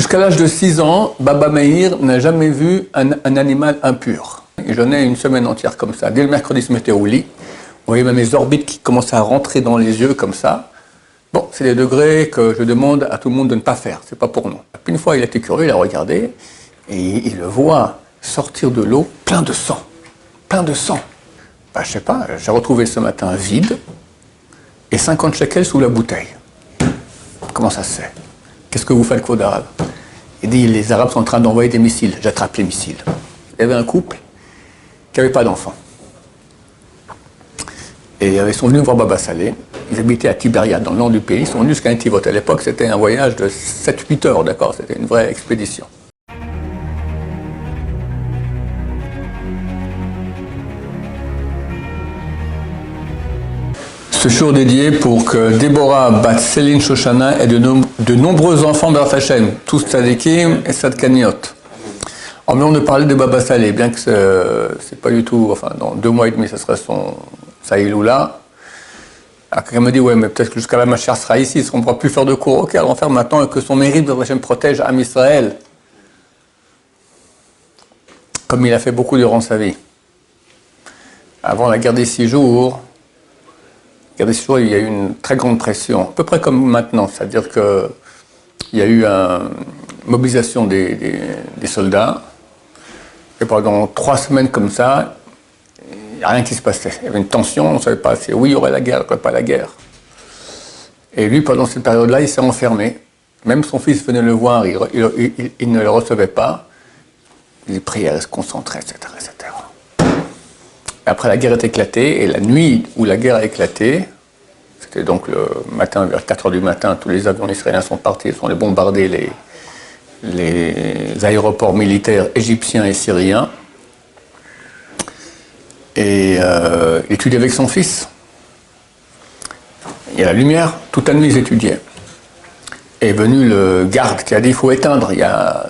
Jusqu'à l'âge de 6 ans, Baba Meir n'a jamais vu un animal impur. Il jeûnait une semaine entière comme ça. Dès le mercredi, il se mettait au lit. On voyait même les orbites qui commençaient à rentrer dans les yeux comme ça. Bon, c'est des degrés que je demande à tout le monde de ne pas faire. C'est pas pour nous. Puis une fois, il a été curieux, il a regardé et il le voit sortir de l'eau plein de sang. Plein de sang. Ben, je sais pas, j'ai retrouvé ce matin vide et 50 shekels sous la bouteille. Comment ça se fait? Qu'est-ce que vous faites, le d'arabe? Il dit, les Arabes sont en train d'envoyer des missiles. J'attrape les missiles. Il y avait un couple qui n'avait pas d'enfant. Et ils sont venus voir Baba Saleh. Ils habitaient à Tibériade, dans le nord du pays. Ils sont venus jusqu'à Netivot. À l'époque, c'était un voyage de 7-8 heures, d'accord? C'était une vraie expédition. Ce jour dédié pour que Déborah bat Céline Shoshana ait de nombreux enfants Baruch Hashem, tous tzadikim et sadkaniot. En même temps de parler de Baba Saleh, bien que c'est pas du tout, enfin dans 2 mois et demi, ça sera sa Iloula. Alors quelqu'un me dit, ouais, mais peut-être que jusqu'à là, ma chère sera ici, on ne pourra plus faire de cours. Ok, alors on va faire maintenant et que son mérite Baruch Hashem protège Am Israël, comme il a fait beaucoup durant sa vie. Avant la guerre des 6 jours, il y a eu une très grande pression, à peu près comme maintenant, c'est-à-dire qu'il y a eu une mobilisation des soldats, et pendant 3 semaines comme ça, il n'y a rien qui se passait. Il y avait une tension, on ne savait pas si oui, il y aurait la guerre, il n'y aurait pas la guerre. Et lui, pendant cette période-là, il s'est enfermé. Même son fils venait le voir, il ne le recevait pas. Il priait, il se concentrait, etc., etc. Après, la guerre est éclatée, et la nuit où la guerre a éclaté, c'était donc le matin, vers 4 h du matin, tous les avions israéliens sont partis, ils sont allés bombarder les aéroports militaires égyptiens et syriens. Et il étudiait avec son fils. Il y a la lumière, toute la nuit ils étudiaient. Et est venu le garde qui a dit, il faut éteindre,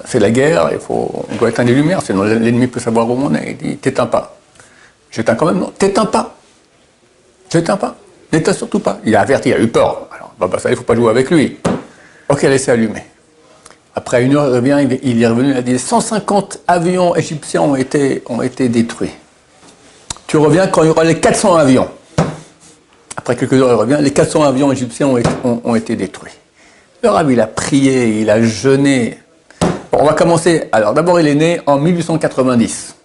c'est la guerre, on doit éteindre les lumières, sinon l'ennemi peut savoir où on est. Il dit, t'éteins pas. J'éteins quand même, non, t'éteins pas. J'éteins pas. N'éteins surtout pas. Il a averti, il a eu peur. Alors, Baba Saleh, il ne faut pas jouer avec lui. Ok, laissez allumer. Après 1 heure, il revient, il est revenu, il a dit 150 avions égyptiens ont été détruits. Tu reviens quand il y aura les 400 avions. Après quelques heures, il revient, les 400 avions égyptiens ont été détruits. Le rabbi, il a prié, il a jeûné. Bon, on va commencer. Alors, d'abord, il est né en 1890.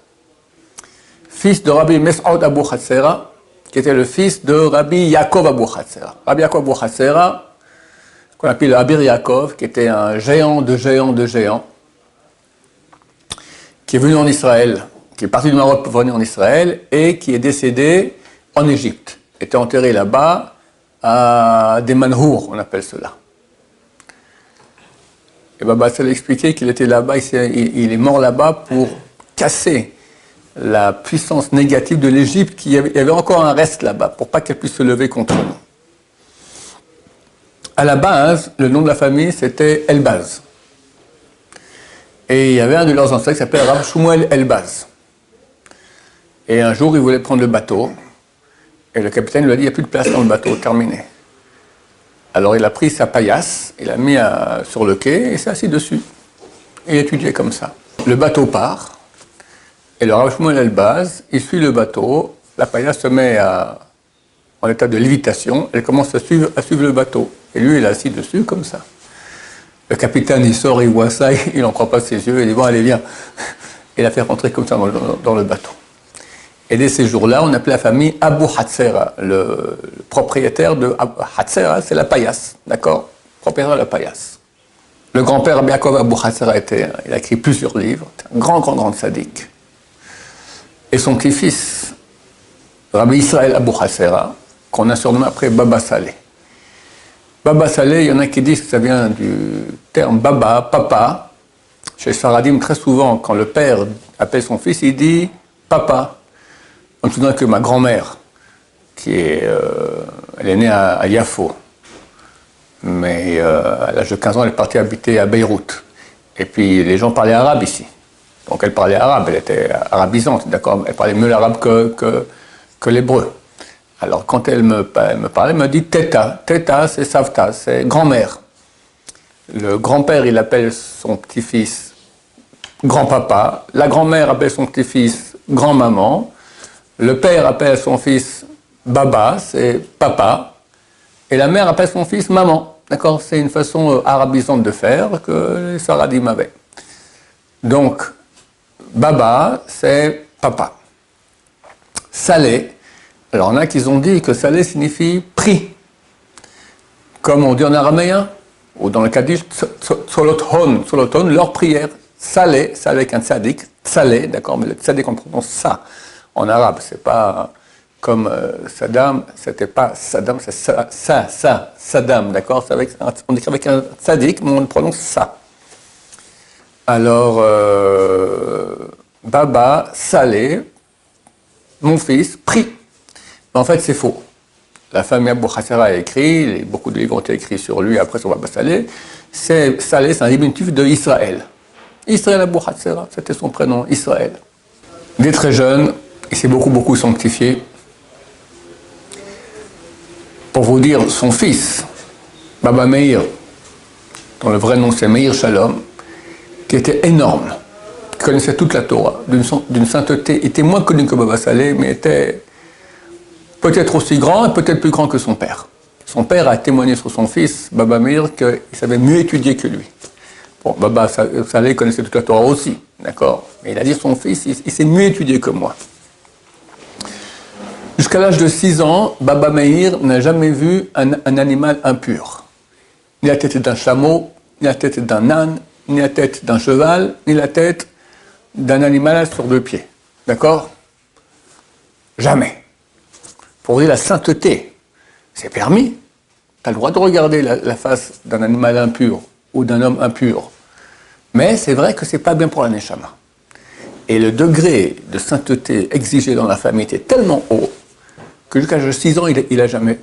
Fils de Rabbi Mes'ud Abu Hatzera, qui était le fils de Rabbi Yaakov Abu Hatzera. Rabbi Yaakov Abu Hatzera, qu'on appelle le Abir Yaakov, qui était un géant de géants de géants, qui est venu en Israël, qui est parti du Maroc pour venir en Israël, et qui est décédé en Égypte. Il était enterré là-bas à des manhours, on appelle cela. Et Baba Saleh expliquait qu'il était là-bas, il est mort là-bas pour casser la puissance négative de l'Égypte, il y avait encore un reste là-bas, pour pas qu'elle puisse se lever contre nous. À la base, le nom de la famille, c'était Elbaz. Et il y avait un de leurs ancêtres qui s'appelait Rav Shmuel Elbaz. Et un jour, il voulait prendre le bateau, et le capitaine lui a dit, il n'y a plus de place dans le bateau, terminé. Alors il a pris sa paillasse, il l'a mis sur le quai, et s'est assis dessus. Et il étudiait comme ça. Le bateau part, et le Rav Shmuel Elbaz, il suit le bateau, la paillasse se met en état de lévitation, elle commence à suivre le bateau. Et lui, il est assis dessus, comme ça. Le capitaine, il sort, il voit ça, il n'en croit pas ses yeux, il dit, bon, allez, viens. Il l'a fait rentrer comme ça dans le bateau. Et dès ces jours-là, on appelait la famille Abu Hatzera, le propriétaire de Hatzera, c'est la paillasse, d'accord? Propriétaire de la paillasse. Le grand-père Rabbi Yaakov Abu Hatzera il a écrit plusieurs livres, un grand sadique. Et son petit-fils, Rabbi Israël Abu Hatzera, qu'on a surnommé après Baba Saleh. Baba Saleh, il y en a qui disent que ça vient du terme Baba, papa. Chez Saradim, très souvent, quand le père appelle son fils, il dit papa. En me souvenant que ma grand-mère, elle est née à Yafo, mais à l'âge de 15 ans, elle est partie habiter à Beyrouth. Et puis les gens parlaient arabe ici. Donc elle parlait arabe, elle était arabisante, d'accord? Elle parlait mieux l'arabe que l'hébreu. Alors quand elle me parlait, elle me dit Teta. Teta, c'est Savta, c'est grand-mère. Le grand-père, il appelle son petit-fils grand-papa. La grand-mère appelle son petit-fils grand-maman. Le père appelle son fils baba, c'est papa. Et la mère appelle son fils maman. D'accord? C'est une façon arabisante de faire que les Saradim avaient. Donc, baba, c'est papa. Salé. Alors, il y en a qui ont dit que salé signifie prix. Comme on dit en araméen, ou dans le Kaddish, tsolothon, leur prière. Salé, salé avec un tzadik, salé, d'accord, mais le tzadik on prononce ça en arabe, c'est pas comme Saddam, c'était pas Saddam, c'est Saddam, d'accord, on écrit avec un tzadik, mais on prononce ça. Alors, Baba, salé, mon fils, prie. Mais en fait, c'est faux. La famille Abou Hassera a écrit, beaucoup de livres ont été écrits sur lui après son Baba Salé. Salé, c'est un diminutif de Israël. Israël Abou Hassera, c'était son prénom, Israël. Il est très jeune, il s'est beaucoup sanctifié. Pour vous dire, son fils, Baba Meir, dont le vrai nom c'est Meir Shalom, qui était énorme, qui connaissait toute la Torah, d'une sainteté, était moins connu que Baba Salé, mais était peut-être aussi grand et peut-être plus grand que son père. Son père a témoigné sur son fils, Baba Meir, qu'il savait mieux étudier que lui. Bon, Baba Salé connaissait toute la Torah aussi, d'accord? Mais il a dit son fils, il s'est mieux étudié que moi. Jusqu'à l'âge de 6 ans, Baba Meir n'a jamais vu un animal impur. Ni la tête d'un chameau, ni la tête d'un âne, ni la tête d'un cheval, ni la tête d'un animal sur 2 pieds. D'accord? Jamais. Pour dire la sainteté, c'est permis. Tu as le droit de regarder la face d'un animal impur ou d'un homme impur. Mais c'est vrai que c'est pas bien pour la neshama. Et le degré de sainteté exigé dans la famille était tellement haut que jusqu'à l'âge de 6 ans, il a jamais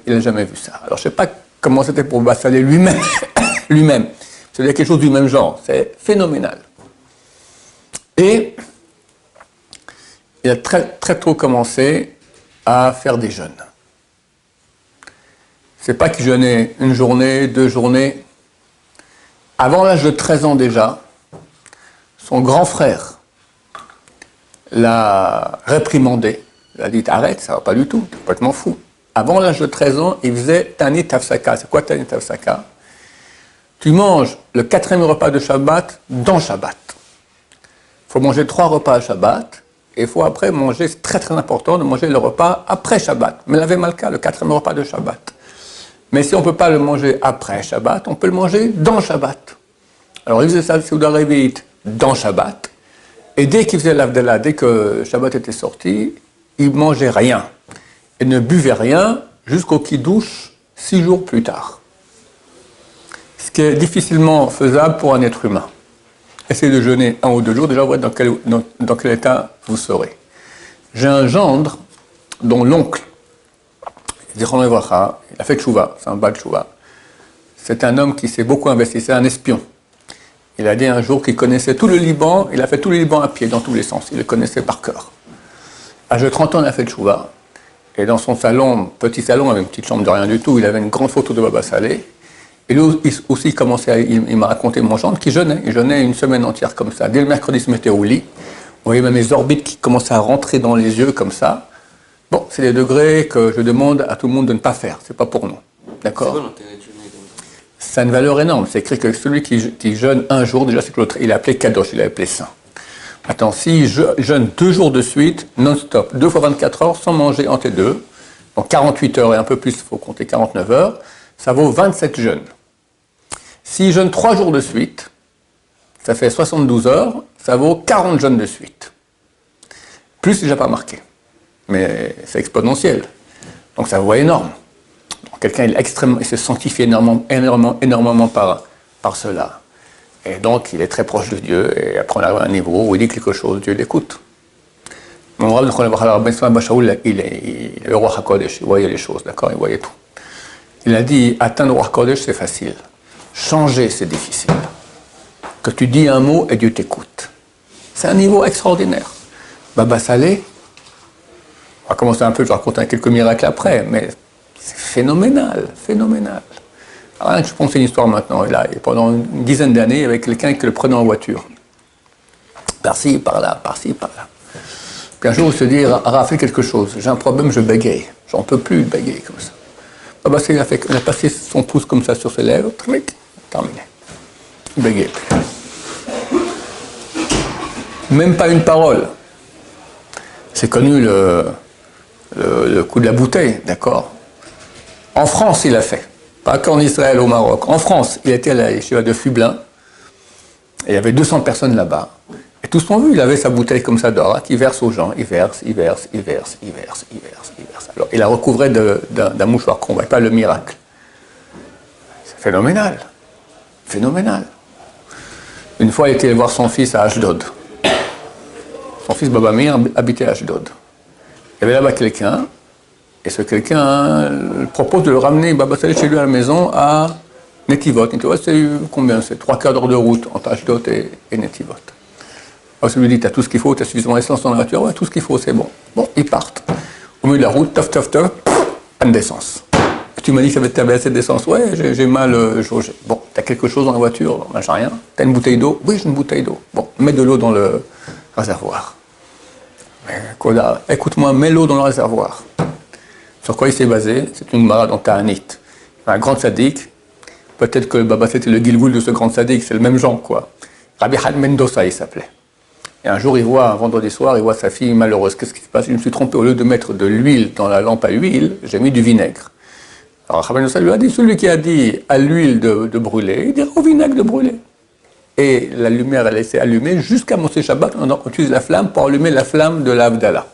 vu ça. Alors je ne sais pas comment c'était pour Bassalé lui-même. C'est quelque chose du même genre. C'est phénoménal. Et il a très tôt commencé à faire des jeûnes. C'est pas qu'il jeûnait une journée, 2 journées. Avant l'âge de 13 ans déjà, son grand frère l'a réprimandé. Il a dit arrête, ça va pas du tout, t'es complètement fou. Avant l'âge de 13 ans, il faisait Tanit Tafsaka. C'est quoi Tanit Tafsaka? Tu manges le 4e repas de Shabbat dans Shabbat. Il faut manger 3 repas à Shabbat. Et il faut après manger, c'est très important de manger le repas après Shabbat. Mais l'avait Malka, le 4e repas de Shabbat. Mais si on ne peut pas le manger après Shabbat, on peut le manger dans Shabbat. Alors il faisait ça, Seuda Revit, dans Shabbat. Et dès qu'il faisait l'Avdallah, dès que Shabbat était sorti, il ne mangeait rien. Et ne buvait rien jusqu'au Kiddush 6 jours plus tard. Ce qui est difficilement faisable pour un être humain. Essayez de jeûner 1 ou 2 jours, déjà, vous voyez dans quel état vous serez. J'ai un gendre dont l'oncle, il a fait tchouva, c'est un bal tchouva. C'est un homme qui s'est beaucoup investi, c'est un espion. Il a dit un jour qu'il connaissait tout le Liban, il a fait tout le Liban à pied, dans tous les sens, il le connaissait par cœur. À l'âge de 30 ans, il a fait tchouva, et dans son salon, petit salon, avec une petite chambre de rien du tout, il avait une grande photo de Baba Salé. Et lui aussi, il m'a raconté mon gendre qui jeûnait. Il jeûnait une semaine entière comme ça. Dès le mercredi, il se mettait au lit. On voyait même les orbites qui commençaient à rentrer dans les yeux comme ça. Bon, c'est les degrés que je demande à tout le monde de ne pas faire. C'est pas pour nous. D'accord? C'est quoi l'intérêt de jeûner comme ça? C'est une valeur énorme. C'est écrit que celui qui jeûne un jour, déjà, c'est que l'autre, il est appelé Kadosh, il est appelé Saint. Attends, s'il jeûne 2 jours de suite, non-stop, 2 fois 24 heures, sans manger entre les deux, donc 48 heures et un peu plus, il faut compter 49 heures, ça vaut 27 jeûnes. S'il jeûne 3 jours de suite, ça fait 72 heures, ça vaut 40 jeûnes de suite. Plus, c'est déjà pas marqué. Mais c'est exponentiel. Donc ça vaut énorme. Donc, quelqu'un il se sanctifie énormément par cela. Et donc il est très proche de Dieu, et après on arrive à un niveau où il dit quelque chose, Dieu l'écoute. Mon Rav il est le roi HaKodesh, il voyait les choses, d'accord, il voyait tout. Il a dit, atteindre le roi HaKodesh c'est facile. Changer, c'est difficile. Que tu dis un mot et Dieu t'écoute. C'est un niveau extraordinaire. Baba Salé, on va commencer un peu, je vais raconter quelques miracles après, mais c'est phénoménal. Rien que je pense à une histoire maintenant. Et pendant une dizaine d'années, il y avait quelqu'un qui le prenait en voiture. Par-ci, par-là, par-ci, par-là. Puis un jour, il se dit, Rav, fais quelque chose. J'ai un problème, je bégaye. J'en peux plus de bégayer comme ça. Ah bah, il a passé son pouce comme ça sur ses lèvres. Terminé. Il bégayait plus. Même pas une parole. C'est connu le coup de la bouteille, d'accord. En France, il a fait. Pas qu'en Israël, au Maroc. En France, il était à la yeshiva de Fublin. Et il y avait 200 personnes là-bas. Et tous l'ont vu, il avait sa bouteille comme ça d'or, qui verse aux gens. Il verse. Alors, il la recouvrait d'un mouchoir qu'on ne voit pas le miracle. C'est phénoménal. Phénoménal. Une fois, il était allé voir son fils à Ashdod. Son fils Baba Meir habitait à Ashdod. Il y avait là-bas quelqu'un, et ce quelqu'un propose de le ramener Baba Saleh chez lui à la maison à Netivot. Netivot, c'est combien? C'est 3/4 d'heure de route entre Ashdod et Netivot. Alors, je lui dis, tu as tout ce qu'il faut, tu as suffisamment d'essence dans la voiture? Ouais, tout ce qu'il faut, c'est bon. Bon, ils partent. Au milieu de la route, taf, panne d'essence. Tu m'as dit que tu avais assez d'essence? Ouais, j'ai mal. Bon, tu as quelque chose dans la voiture? Ben, j'ai rien. Tu as une bouteille d'eau? Oui, j'ai une bouteille d'eau. Bon, mets de l'eau dans le réservoir. Koda, écoute-moi, mets l'eau dans le réservoir. Sur quoi il s'est basé? C'est une Gemara dans Ta'anit. Un grand sadique. Peut-être que le Baba c'était le Gilgoul de ce grand sadique, c'est le même genre, quoi. Rabbi Han Mendoza, il s'appelait. Et un jour, un vendredi soir, il voit sa fille malheureuse. Qu'est-ce qui se passe? Je me suis trompé, au lieu de mettre de l'huile dans la lampe à huile, j'ai mis du vinaigre. Alors Rabbi Mendoza lui a dit, celui qui a dit à l'huile de brûler, il dira au vinaigre de brûler. Et la lumière est laissée allumée jusqu'à Moshe Shabbat, on utilise la flamme pour allumer la flamme de l'Avdallah.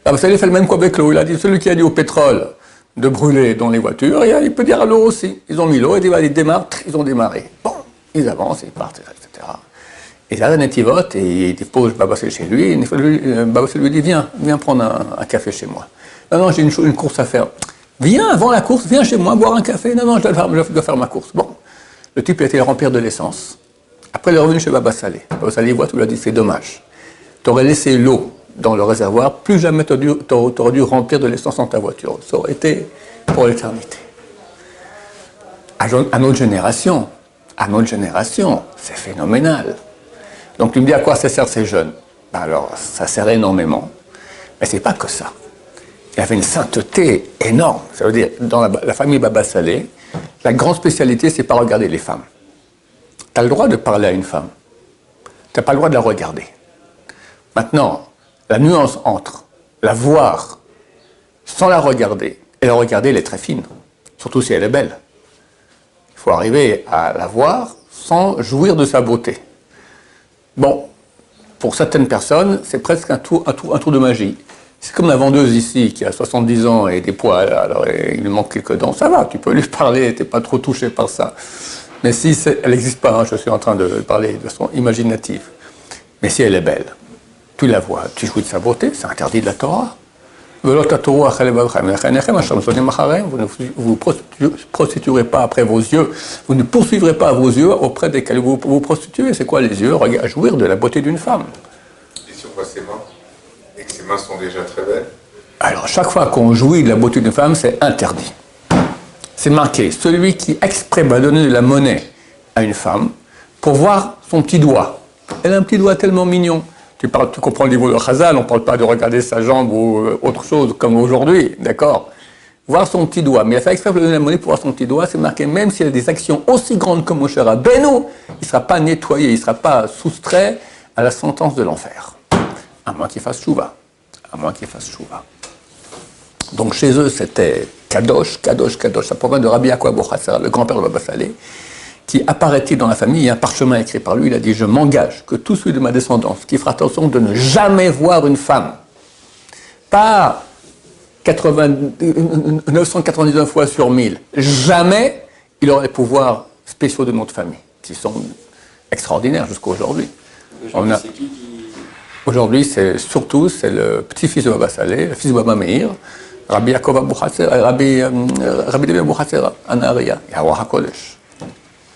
Vous savez, fait le même coup avec l'eau. Il a dit, celui qui a dit au pétrole de brûler dans les voitures, il peut dire à l'eau aussi. Ils ont mis l'eau, ils démarrent, ils ont démarré. Bon, ils avancent, ils partent, etc. Et là, la Netivot, et il dépose Baba Saleh chez lui, et Baba Saleh lui dit, viens prendre un café chez moi. Non, j'ai une course à faire. Viens avant la course, viens chez moi boire un café. Non, je dois faire ma course. Bon. Le type a été remplir de l'essence. Après, il est revenu chez Baba Saleh. Baba Saleh voit, tout lui a dit, c'est dommage. Tu aurais laissé l'eau dans le réservoir, plus jamais tu aurais dû remplir de l'essence dans ta voiture. Ça aurait été pour l'éternité. À notre génération, c'est phénoménal. Donc tu me dis à quoi ça sert ces jeunes? Ben alors, ça sert énormément. Mais c'est pas que ça. Il y avait une sainteté énorme. Ça veut dire, dans la famille Baba Saleh, la grande spécialité, c'est pas regarder les femmes. Tu as le droit de parler à une femme. Tu n'as pas le droit de la regarder. Maintenant, la nuance entre la voir sans la regarder et la regarder, elle est très fine. Surtout si elle est belle. Il faut arriver à la voir sans jouir de sa beauté. Bon, pour certaines personnes, c'est presque un tour de magie. C'est comme la vendeuse ici qui a 70 ans et des poils, alors il lui manque quelques dents, ça va, tu peux lui parler, tu n'es pas trop touché par ça. Mais si elle n'existe pas, je suis en train de parler de façon imaginative, mais si elle est belle, tu la vois, tu jouis de sa beauté, c'est interdit de la Torah. Vous ne vous prostituerez pas après vos yeux, vous ne poursuivrez pas vos yeux auprès desquels vous vous prostituez. C'est quoi les yeux? Jouir de la beauté d'une femme. Et sur quoi ses mains? Et que ses mains sont déjà très belles? Alors, chaque fois qu'on jouit de la beauté d'une femme, c'est interdit. C'est marqué. Celui qui exprès va donner de la monnaie à une femme pour voir son petit doigt. Elle a un petit doigt tellement mignon. Tu comprends le niveau de Chazal, on ne parle pas de regarder sa jambe ou autre chose comme aujourd'hui, d'accord? Voir son petit doigt. Mais il a fait exprès de donner la monnaie pour voir son petit doigt, c'est marqué, même s'il a des actions aussi grandes comme Moshe Rabbeinu, il ne sera pas nettoyé, il ne sera pas soustrait à la sentence de l'enfer. À moins qu'il fasse chouva. Donc chez eux, c'était Kadosh. Ça provient de Rabbi Yaakov Abu Hassera, le grand-père de Baba Saleh, qui apparaît-il dans la famille, il y a un parchemin écrit par lui, il a dit « Je m'engage que tout celui de ma descendance qui fera attention de ne jamais voir une femme, pas 999 fois sur 1000, jamais il aura les pouvoirs spéciaux de notre famille, qui sont extraordinaires jusqu'à aujourd'hui. » Aujourd'hui, c'est le petit-fils de Baba Saleh, le fils de Baba Meir, Rabbi Yaakov Abu Hassera, Rabbi Levi Abu Hassera, Anaria, Yahweh HaKodesh.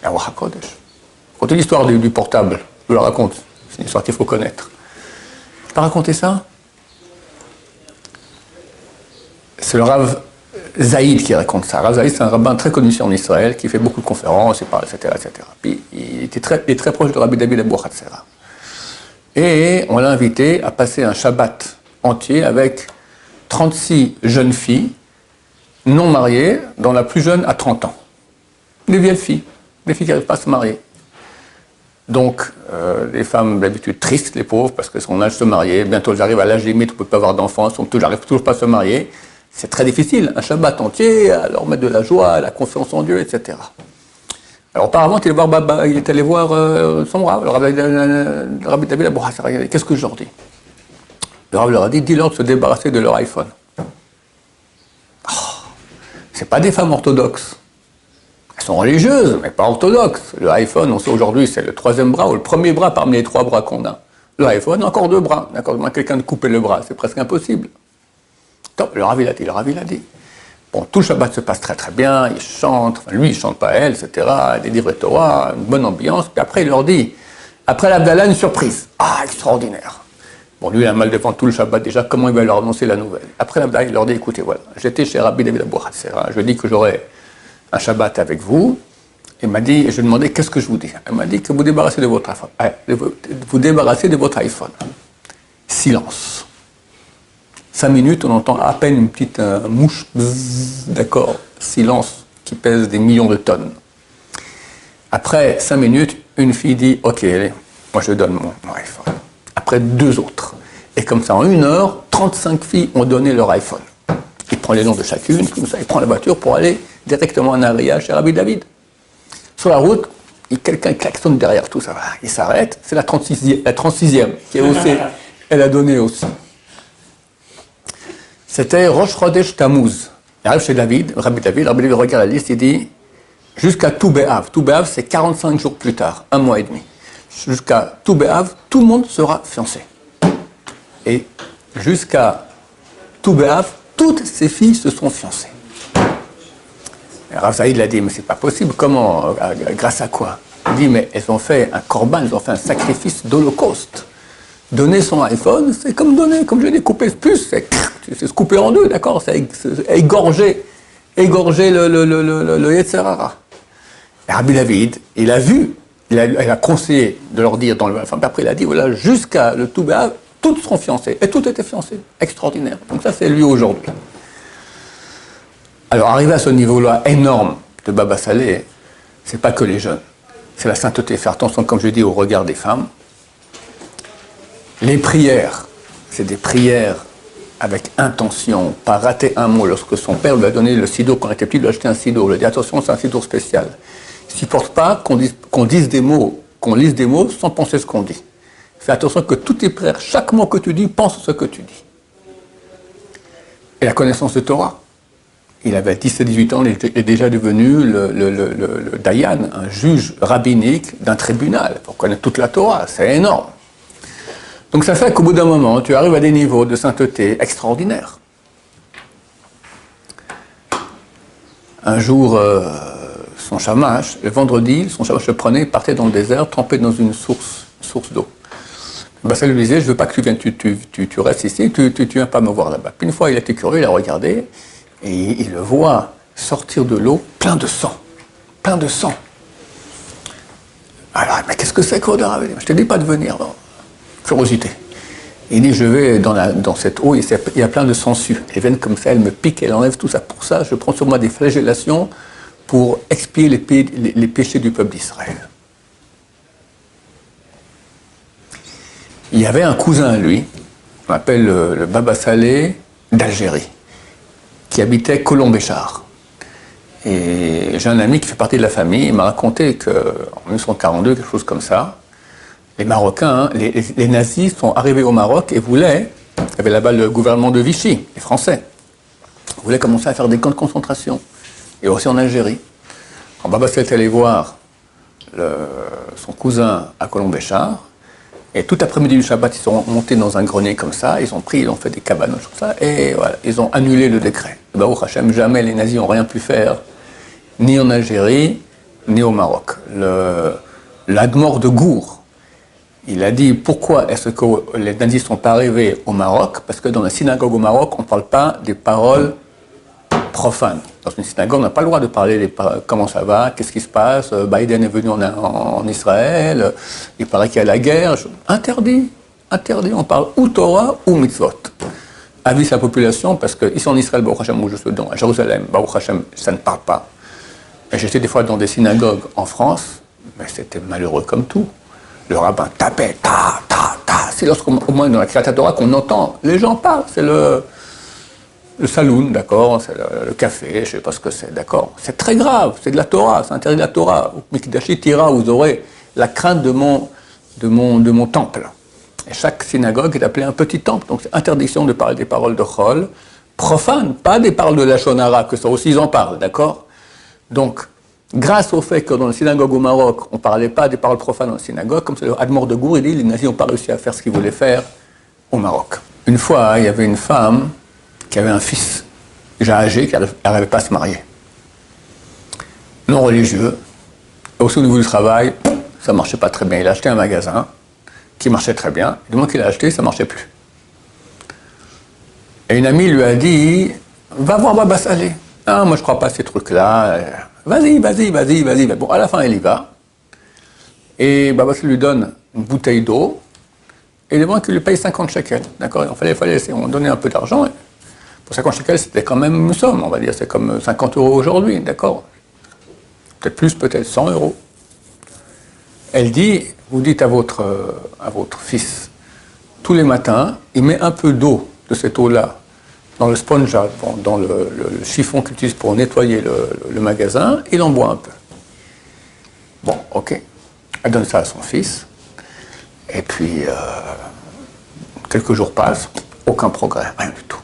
Racontez l'histoire du portable, je la raconte, c'est une histoire qu'il faut connaître. Tu peux raconter ça? C'est le Rav Zaïd qui raconte ça. Rav Zaïd, c'est un rabbin très connu ici en Israël, qui fait beaucoup de conférences, il parle, etc., etc. Puis il est très proche de Rabbi David Abou Hatzera. Et on l'a invité à passer un Shabbat entier avec 36 jeunes filles non mariées, dont la plus jeune a 30 ans. Des vieilles filles, des filles qui n'arrivent pas à se marier. Donc, les femmes d'habitude tristes, les pauvres, parce que son âge de se marier, bientôt j'arrive à l'âge limite où on ne peut pas avoir d'enfants, j'arrive toujours pas à se marier. C'est très difficile, un Shabbat entier, à leur mettre de la joie, la confiance en Dieu, etc. Alors auparavant, il est allé voir son Rav, le Rabbi David Abou Hatzera. Qu'est-ce que je leur dis? Le Rav leur a dit, dis-leur de se débarrasser de leur iPhone. Oh, c'est pas des femmes orthodoxes. Elles sont religieuses, mais pas orthodoxes. Le iPhone, on sait aujourd'hui, c'est le troisième bras ou le premier bras parmi les 3 bras qu'on a. Le iPhone, encore 2 bras. D'accord, quelqu'un de couper le bras, c'est presque impossible. Top, le Rav il a dit. Bon, tout le Shabbat se passe très très bien, ils chantent, enfin lui il chante pas elle, etc. Des livres de Torah, une bonne ambiance. Puis après il leur dit, après l'Abdallah, une surprise. Ah, extraordinaire. Bon, lui il a mal devant tout le Shabbat déjà, comment il va leur annoncer la nouvelle? Après l'Abdallah, il leur dit, écoutez, voilà, j'étais chez Rabbi David Abou Hatzera, je lui ai dit que j'aurais un Shabbat avec vous. Il m'a dit, et je lui ai demandé, qu'est-ce que je vous dis? Il m'a dit que vous débarrassez de votre iPhone. Vous débarrassez de votre iPhone. Silence. 5 minutes, on entend à peine une petite mouche, bzz, d'accord, silence, qui pèse des millions de tonnes. Après 5 minutes, une fille dit, ok, allez, moi je donne mon iPhone. Après 2 autres. Et comme ça, en 1 heure, 35 filles ont donné leur iPhone. Il prend les noms de chacune, comme ça, il prend la voiture pour aller directement en Aria chez Rabbi David. Sur la route, quelqu'un klaxonne derrière, tout ça va. Il s'arrête, c'est la 36e qui est aussi, elle a donné aussi. C'était Rosh Chodesh Tammuz. Il arrive chez David, Rabbi David regarde la liste, il dit jusqu'à Tou B'Av. Tou B'Av, c'est 45 jours plus tard, 1 mois et demi. Jusqu'à Tou B'Av, tout le monde sera fiancé. Et jusqu'à Tou B'Av, toutes ces filles se sont fiancées. Et Rav Zaïd l'a dit, mais c'est pas possible, comment, grâce à quoi? Il dit, mais elles ont fait un korban, elles ont fait un sacrifice d'holocauste. Donner son iPhone, c'est comme donner, comme je l'ai coupé ce puce, c'est se couper en 2, d'accord? C'est égorger le Yetzer Hara. Et Rabbi David, il a vu, il a conseillé de leur dire, enfin, après il a dit, voilà, jusqu'à le Tou B'Av, toutes seront fiancées, et toutes étaient fiancées, extraordinaire. Donc ça, c'est lui aujourd'hui. Alors, arriver à ce niveau-là énorme de Baba Salé, c'est pas que les jeunes, c'est la sainteté, faire attention, comme je dis, au regard des femmes. Les prières, c'est des prières avec intention, pas rater un mot. Lorsque son père lui a donné le sidour, quand il était petit, il lui a acheté un sidour. Il lui a dit, attention, c'est un sidour spécial. Il ne supporte pas qu'on dise des mots, qu'on lise des mots sans penser ce qu'on dit. Fais attention que toutes tes prières, chaque mot que tu dis, pense ce que tu dis. Et la connaissance de Torah. Il avait 17-18 ans, il est déjà devenu le Dayan, un juge rabbinique d'un tribunal. Pour connaître toute la Torah, c'est énorme. Donc ça fait qu'au bout d'un moment, tu arrives à des niveaux de sainteté extraordinaires. Un jour, son shamash, le vendredi, son shamash le prenait, il partait dans le désert, trempé dans une source d'eau. Ça lui disait, je ne veux pas que tu viennes, tu restes ici, tu ne viens pas me voir là-bas. Puis une fois, il était curieux, il a regardé, et il le voit sortir de l'eau plein de sang. Plein de sang. Alors, mais qu'est-ce que c'est que l'odeur? Je ne te dis pas de venir. Non. Curiosité. Il dit, je vais dans cette eau, il y a plein de sangsues. Elles viennent comme ça, elles me piquent, elles enlèvent tout ça. Pour ça, je prends sur moi des flagellations pour expier les péchés du peuple d'Israël. Il y avait un cousin à lui, on l'appelle le Baba Salé d'Algérie, qui habitait Colombéchar. Et j'ai un ami qui fait partie de la famille, il m'a raconté qu'en 1942, quelque chose comme ça, les Marocains, les nazis sont arrivés au Maroc et voulaient, il y avait là-bas le gouvernement de Vichy, les Français, voulaient commencer à faire des camps de concentration, et aussi en Algérie. Quand Baba Salé est allé voir son cousin à Colombéchar, et tout après-midi du Shabbat, ils sont montés dans un grenier comme ça, ils ont fait des cabanes comme ça, et voilà, ils ont annulé le décret. Baruch Hashem, jamais les nazis n'ont rien pu faire, ni en Algérie, ni au Maroc. L'Admor de Gour, il a dit pourquoi est-ce que les nazis ne sont pas arrivés au Maroc, parce que dans la synagogue au Maroc, on ne parle pas des paroles profane. Dans une synagogue, on n'a pas le droit de parler comment ça va, qu'est-ce qui se passe, Biden est venu en Israël, il paraît qu'il y a la guerre. Interdit, on parle ou Torah ou mitzvot. Avise la population, parce qu'ici en Israël, Baruch Hashem, où je suis à Jérusalem, Baruch Hashem, ça ne parle pas. Et j'étais des fois dans des synagogues en France, mais c'était malheureux comme tout. Le rabbin tapait, ta. C'est lorsqu'au moins dans la Kriyat Torah qu'on entend. Les gens parlent, c'est le saloon, d'accord, c'est le café, je ne sais pas ce que c'est, d'accord. C'est très grave, c'est de la Torah, c'est interdit de la Torah. Mikdashi Tira, vous aurez la crainte de mon temple. Et chaque synagogue est appelée un petit temple, donc c'est interdiction de parler des paroles de Chol, profane, pas des paroles de Lachon Hara, que ça aussi ils en parlent, d'accord. Donc, grâce au fait que dans la synagogue au Maroc, on ne parlait pas des paroles profanes dans la synagogue, comme c'est le Admor de Gour, il dit, les nazis n'ont pas réussi à faire ce qu'ils voulaient faire au Maroc. Une fois, il y avait une femme qui avait un fils déjà âgé, qui n'arrivait pas à se marier. Non religieux. Aussi au niveau du travail, ça ne marchait pas très bien. Il a acheté un magasin qui marchait très bien. Et du moment qu'il a acheté, ça ne marchait plus. Et une amie lui a dit, va voir Baba Salé. Ah, moi je ne crois pas à ces trucs-là. Vas-y. Bon, à la fin, elle y va. Et Baba Salé lui donne une bouteille d'eau et il demande qu'il lui paye 50 shekels. D'accord. Il fallait laisser, on donnait un peu d'argent. Pour 50 shekels, c'était quand même une somme, on va dire. C'est comme 50 € aujourd'hui, d'accord. Peut-être plus, peut-être 100 €. Elle dit, vous dites à votre fils, tous les matins, il met un peu d'eau, de cette eau-là, dans le sponge, dans le chiffon qu'il utilise pour nettoyer le magasin, il en boit un peu. Bon, ok. Elle donne ça à son fils. Et puis, quelques jours passent, aucun progrès, rien du tout.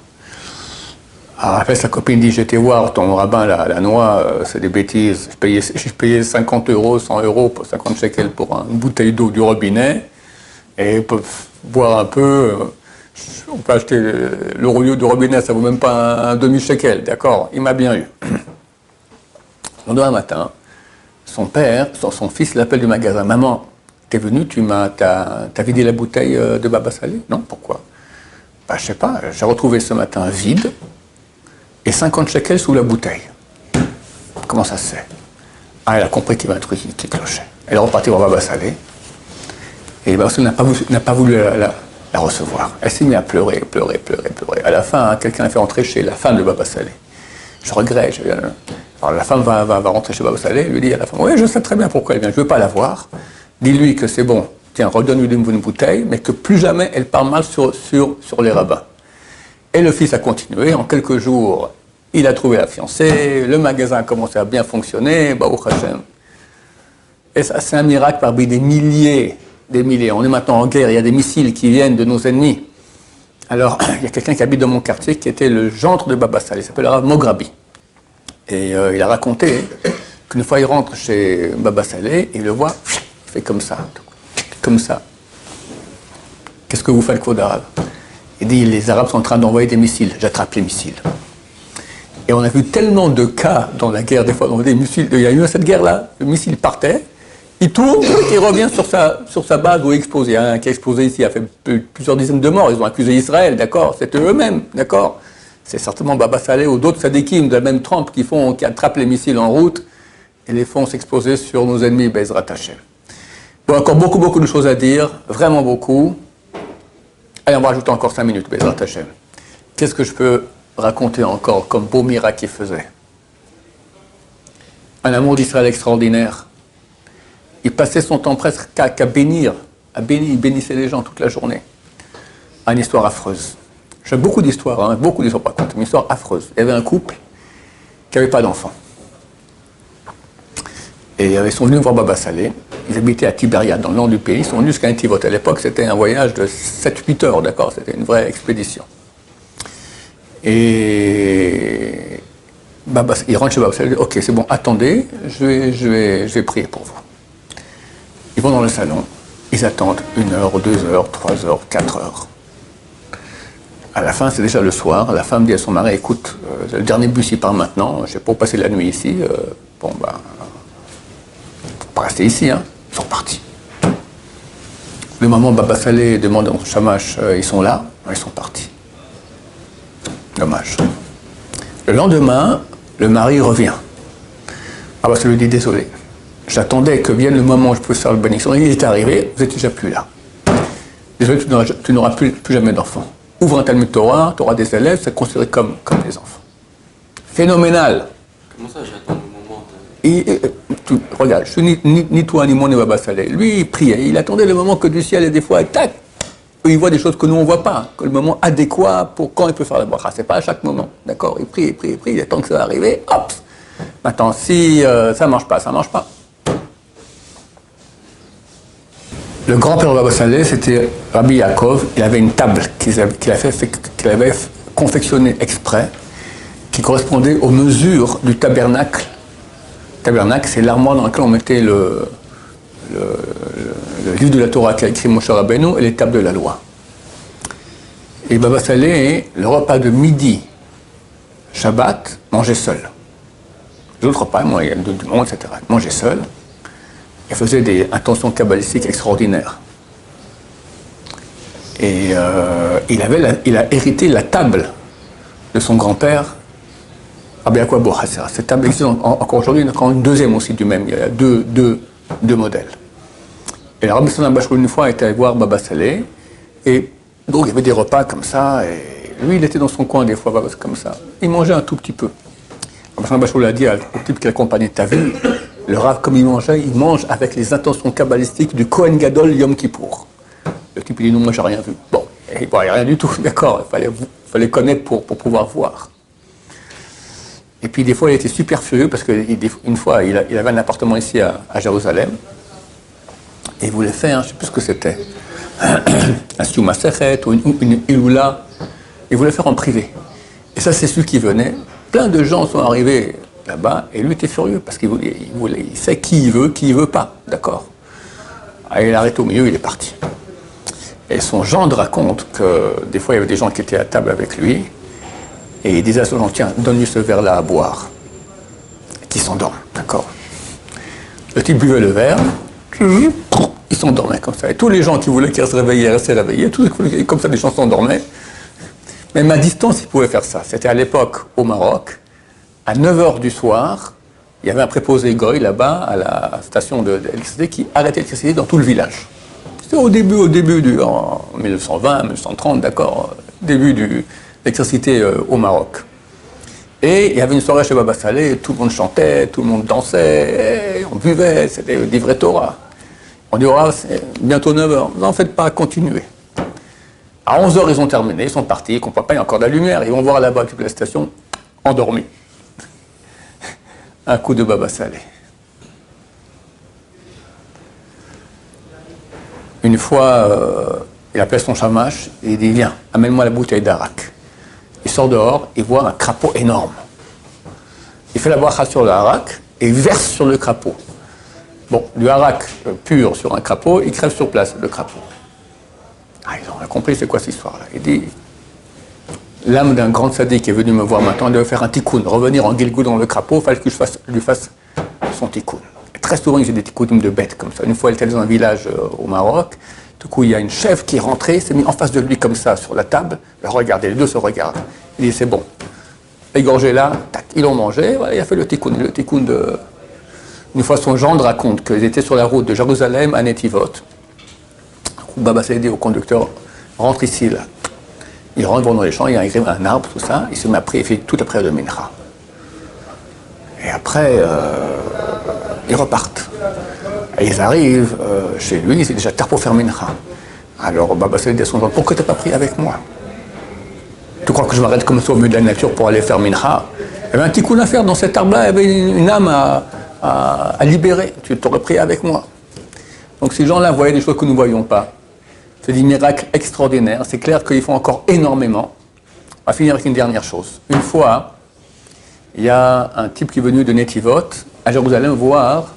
Alors après, sa copine dit, j'étais voir ton rabbin, la noix, c'est des bêtises. Je payais 50 €, 100 €, 50 shekels pour une bouteille d'eau du robinet. Et pour boire un peu, on peut acheter le rouleau du robinet, ça vaut même pas un demi-shekel, d'accord. Il m'a bien eu. Le lendemain matin, son fils l'appelle du magasin. Maman, t'es venu, t'as vidé la bouteille de Baba Salé? Non, pourquoi? Je sais pas, j'ai retrouvé ce matin vide. Et 50 shekels sous la bouteille. Comment ça se fait? Ah, elle a compris qu'il y avait un truc qui clochait. Elle est repartie voir Baba Salé. Et Baba Salé n'a pas voulu la recevoir. Elle s'est mise à pleurer. À la fin, quelqu'un a fait rentrer chez la femme de Baba Salé. Je regrette. Alors la femme va rentrer chez Baba Salé. Elle lui dit à la femme, oui, je sais très bien pourquoi elle vient. Je ne veux pas la voir. Dis-lui que c'est bon. Tiens, redonne-lui une bouteille, mais que plus jamais elle parle mal sur les rabbins. Et le fils a continué. En quelques jours, il a trouvé la fiancée, le magasin a commencé à bien fonctionner, Baruch Hashem. Et ça, c'est un miracle parmi des milliers. On est maintenant en guerre, il y a des missiles qui viennent de nos ennemis. Alors, il y a quelqu'un qui habite dans mon quartier qui était le gendre de Baba Salé, il s'appelle le Rav Mograbi. Et il a raconté qu'une fois il rentre chez Baba Salé, il le voit, il fait comme ça. Qu'est-ce que vous faites, Claude Arabe? Il dit, les Arabes sont en train d'envoyer des missiles, j'attrape les missiles. Et on a vu tellement de cas dans la guerre, des fois, dans des missiles, il y a eu cette guerre-là, le missile partait, il tourne, il revient sur sa base où il explose. Il y a un qui a explosé ici, il a fait plusieurs dizaines de morts, ils ont accusé Israël, d'accord, c'était eux-mêmes, d'accord. C'est certainement Baba Salé ou d'autres Sadikim de la même trempe qui attrapent les missiles en route et les font s'exploser sur nos ennemis, Bezrat Hashem. Bon, encore beaucoup de choses à dire, vraiment beaucoup. Allez, on va rajouter encore 5 minutes, Bezrat Hashem. Qu'est-ce que je peux raconter encore comme beau miracle qu'il faisait? Un amour d'Israël extraordinaire. Il passait son temps presque qu'à bénir. Il bénissait les gens toute la journée. Une histoire affreuse. J'ai beaucoup d'histoires pour raconter, une histoire affreuse. Il y avait un couple qui n'avait pas d'enfant. Et ils sont venus voir Baba Salé. Ils habitaient à Tibériade, dans le nord du pays. Ils sont venus jusqu'à Netivot. À l'époque, c'était un voyage de 7-8 heures, d'accord. C'était une vraie expédition. Et ils rentrent chez Baba Salé. Ok, c'est bon, attendez, je vais prier pour vous. Ils vont dans le salon. Ils attendent 1 heure, 2 heures, 3 heures, 4 heures. À la fin, c'est déjà le soir. La femme dit à son mari, écoute, le dernier bus, il part maintenant. Je ne vais pas passer la nuit ici. Faut pas rester ici, hein. Ils sont partis. Le moment où Baba Salé demande au Shamash, ils sont là, ils sont partis. Dommage. Le lendemain, le mari revient. Ah bah, ça lui dit désolé. J'attendais que vienne le moment où je pouvais faire le bénédiction. Il est arrivé, vous n'êtes déjà plus là. Désolé, tu n'auras plus jamais d'enfants. Ouvre un Talmud Torah, tu auras des élèves, c'est considéré comme des enfants. Phénoménal. Comment ça, j'attends le moment Regarde, je suis ni toi ni moi ni Baba Saleh. Lui, il priait, il attendait le moment que du ciel et des fois, tac, il voit des choses que nous on ne voit pas, que le moment adéquat pour quand il peut faire la bracha. C'est pas à chaque moment, d'accord? Il prie, il attend que ça va arriver, hop. Maintenant, si ça ne marche pas, ça ne marche pas. Le grand-père de Baba Saleh, c'était Rabbi Yaakov. Il avait une table qu'il avait confectionnée exprès, qui correspondait aux mesures du tabernacle. Le tabernacle, c'est l'armoire dans laquelle on mettait le livre de la Torah qu'a écrit Moshe Rabbeinu et les tables de la loi. Et Baba Saleh, le repas de midi, Shabbat, mangeait seul. Les autres repas, il y a du monde, etc. Il mangeait seul. Il faisait des intentions kabbalistiques extraordinaires. Et il a hérité la table de son grand-père, Rabbi Yaakov Abu Hassera. Cette table existe encore aujourd'hui, il y en a encore une deuxième aussi du même. Il y a deux modèles. Et le Rabbi Salman Bachou, une fois, était allé voir Baba Saleh. Et donc, il y avait des repas comme ça. Et lui, il était dans son coin des fois, comme ça. Il mangeait un tout petit peu. Rabbi Salman Bachou l'a dit au type qui l'accompagnait, t'as vu, le Rav, comme il mangeait, il mange avec les intentions kabbalistiques du Kohen Gadol Yom Kippour. Le type, il dit non, moi, j'ai rien vu. Bon, il n'y a rien du tout, d'accord. Il fallait connaître pour pouvoir voir. Et puis, des fois, il était super furieux parce qu'une fois, il avait un appartement ici à Jérusalem. Et il voulait faire, je ne sais plus ce que c'était, un Siou Masechet ou une Iloula. Il voulait faire en privé. Et ça, c'est celui qui venait. Plein de gens sont arrivés là-bas et lui était furieux parce qu'il sait qui il veut pas, d'accord. Il a arrêté au milieu, il est parti. Et son gendre raconte que des fois, il y avait des gens qui étaient à table avec lui et il disait à son gendre, tiens, donne-lui ce verre-là à boire. Et qui s'endorme, d'accord. Le type buvait le verre, il s'endormait comme ça. Et tous les gens qui voulaient qu'il se réveillait, restaient réveillés, comme ça, les gens s'endormaient. Même à distance, il pouvait faire ça. C'était à l'époque, au Maroc, à 9h du soir, il y avait un préposé Goy là-bas, à la station d'électricité, qui arrêtait l'électricité dans tout le village. C'était au début en 1920, 1930, d'accord, début de l'électricité au Maroc. Et il y avait une soirée chez Baba Saleh, tout le monde chantait, tout le monde dansait, on buvait, c'était des vrais Torah. On dit, oh, c'est bientôt 9h, n'en faites pas, continuez. À 11h, ils ont terminé, ils sont partis, ils ne comprennent pas, il y a encore de la lumière, ils vont voir là-bas toute la station, endormis. Un coup de Baba Saleh. Une fois, il appelle son chamash et il dit, viens, amène-moi la bouteille d'arak. Il sort dehors, il voit un crapaud énorme. Il fait la bracha sur le harak et il verse sur le crapaud. Bon, du harak pur sur un crapaud, il crève sur place, le crapaud. Ils ont compris c'est quoi cette histoire-là. Il dit, l'âme d'un grand sadique qui est venu me voir maintenant, il devait faire un tikkun, revenir en Gilgul dans le crapaud, il fallait que je lui fasse son tikkun. Et très souvent, il y a des tikkunim de bêtes comme ça. Une fois, il était dans un village au Maroc, du coup, il y a une chèvre qui est rentrée, s'est mis en face de lui comme ça, sur la table, regardez, les deux se regardent. Il dit, c'est bon. Égorgé là, tac, ils l'ont mangé, voilà, il a fait le tikkun de... Une fois, son gendre raconte qu'ils étaient sur la route de Jérusalem à Netivot. Baba Saleh dit au conducteur, rentre ici, là. Il rentre dans les champs, il y a un arbre, tout ça, il se met à prier, il fait toute la prière de Mincha. Et après, ils repartent. Et ils arrivent chez lui, c'est déjà tard pour faire Mincha. Alors Baba Saleh dit à son gendre, pourquoi tu n'as pas prié avec moi? Tu crois que je m'arrête comme ça au milieu de la nature pour aller faire Mincha? Il y avait un petit coup d'affaire dans cet arbre-là, il y avait une âme à libérer. Tu t'aurais prié avec moi. Donc ces gens-là voyaient des choses que nous ne voyions pas. C'est des miracles extraordinaires. C'est clair qu'ils font encore énormément. On va finir avec une dernière chose. Une fois, il y a un type qui est venu de Netivot à Jérusalem voir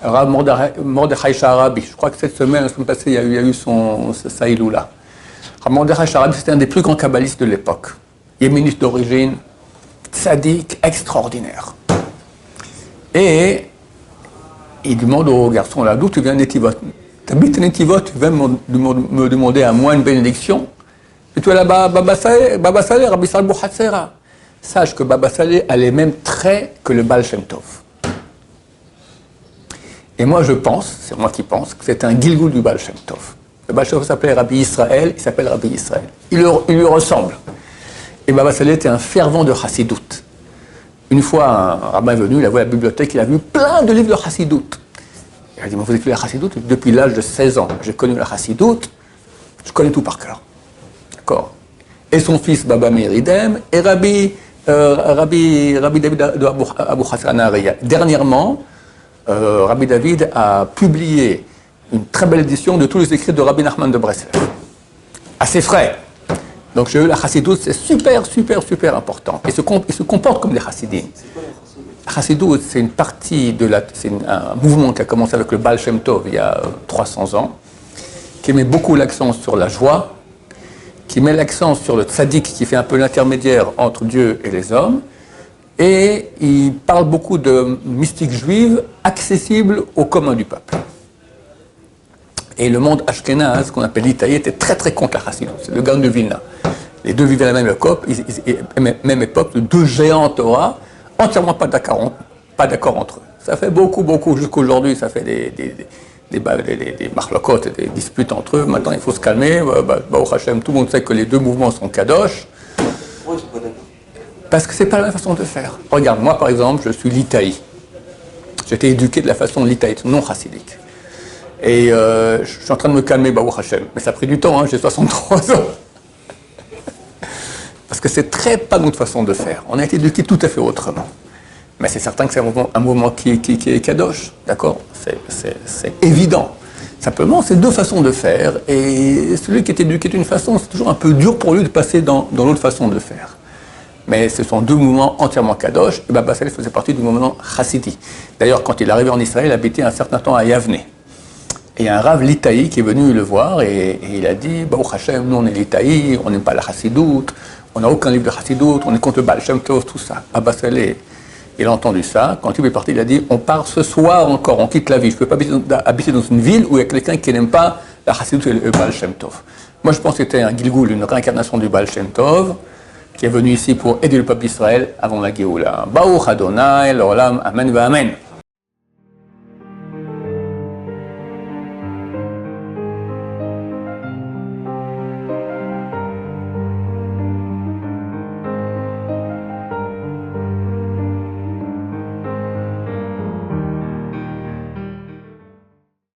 Rav Mordechai Sharabi. Je crois que cette semaine, la semaine passée, il y a eu sa Iloula. Rav Mordechai Sharabi, c'était un des plus grands kabbalistes de l'époque. Yéménite d'origine, tzaddik extraordinaire. Et il demande au garçon là, d'où tu viens de Netivot? Tu habites à Netivot, tu viens me demander à moi une bénédiction? Et tu es là-bas, Baba Saleh, Rabbi Saleh Abu Hassera. sache que Baba Saleh a les mêmes traits que le Baal Shem Tov. Et moi je pense, c'est moi qui pense, que c'est un Gilgul du Baal Shem Tov. Le Baal Shem Tov s'appelait Rabbi Israël, il s'appelle Rabbi Israël. Il lui ressemble. Et Baba Saleh était un fervent de Chassidoute. Une fois, un rabbin est venu, il a vu à la bibliothèque, il a vu plein de livres de Chassidoute. Il a dit, mais vous étudiez la Chassidoute depuis l'âge de 16 ans. J'ai connu la Chassidoute, je connais tout par cœur. D'accord. Et son fils, Baba Meir Idem, et Rabbi David de Abu Hassan Ariya. Dernièrement, Rabbi David a publié une très belle édition de tous les écrits de Rabbi Nachman de Breslev. Assez frais. Donc j'ai eu la Chassidoute, c'est super, super, super important. Ils se comportent comme des Chassidim. La Chassidoute, c'est une partie un mouvement qui a commencé avec le Baal Shem Tov il y a 300 ans, qui met beaucoup l'accent sur la joie, qui met l'accent sur le tzaddik qui fait un peu l'intermédiaire entre Dieu et les hommes, et il parle beaucoup de mystique juive accessible au commun du peuple. Et le monde ashkénaze, qu'on appelle l'Italie, était très très contre la Chassidoute. C'est le Gaon de Vilna. Les deux vivaient à la même époque, de deux géants Torah, entièrement pas d'accord entre eux. Ça fait beaucoup, jusqu'à aujourd'hui, ça fait des marlocotes, des disputes entre eux. Maintenant, il faut se calmer. Baruch Hashem, tout le monde sait que les deux mouvements sont kadosh. Pourquoi ils sont pas d'accord? Parce que c'est pas la même façon de faire. Regarde, moi par exemple, je suis l'Itaï. J'ai été éduqué de la façon l'Itaïte, non chassidique. Et je suis en train de me calmer, Baruch Hashem. Mais ça a pris du temps, hein, j'ai 63 ans. Parce que c'est très pas notre façon de faire. On a été éduqué tout à fait autrement. Mais c'est certain que c'est un mouvement qui est kadosh, d'accord, c'est évident. Simplement, c'est deux façons de faire. Et celui qui est éduqué d'une façon, c'est toujours un peu dur pour lui de passer dans l'autre façon de faire. Mais ce sont deux mouvements entièrement kadosh. Et Baba Saleh faisait partie du mouvement chassidi. D'ailleurs, quand il est arrivé en Israël, il habitait un certain temps à Yavne. Et il y a un Rav Litaï qui est venu le voir et il a dit, Baruch Hashem, nous on est Litaï, on n'aime pas la chassidoute, on n'a aucun livre de chassidoute, on est contre le Baal Shem Tov, tout ça. Baba Saleh, il a entendu ça. Quand il est parti, il a dit, on part ce soir encore, on quitte la ville. Je ne peux pas habiter dans une ville où il y a quelqu'un qui n'aime pas la chassidoute et le Baal Shem Tov. Moi, je pense que c'était un Gilgul, une réincarnation du Baal Shem Tov, qui est venu ici pour aider le peuple d'Israël avant la Géoula. Baruch Adonai, l'Olam, Amen, Amen.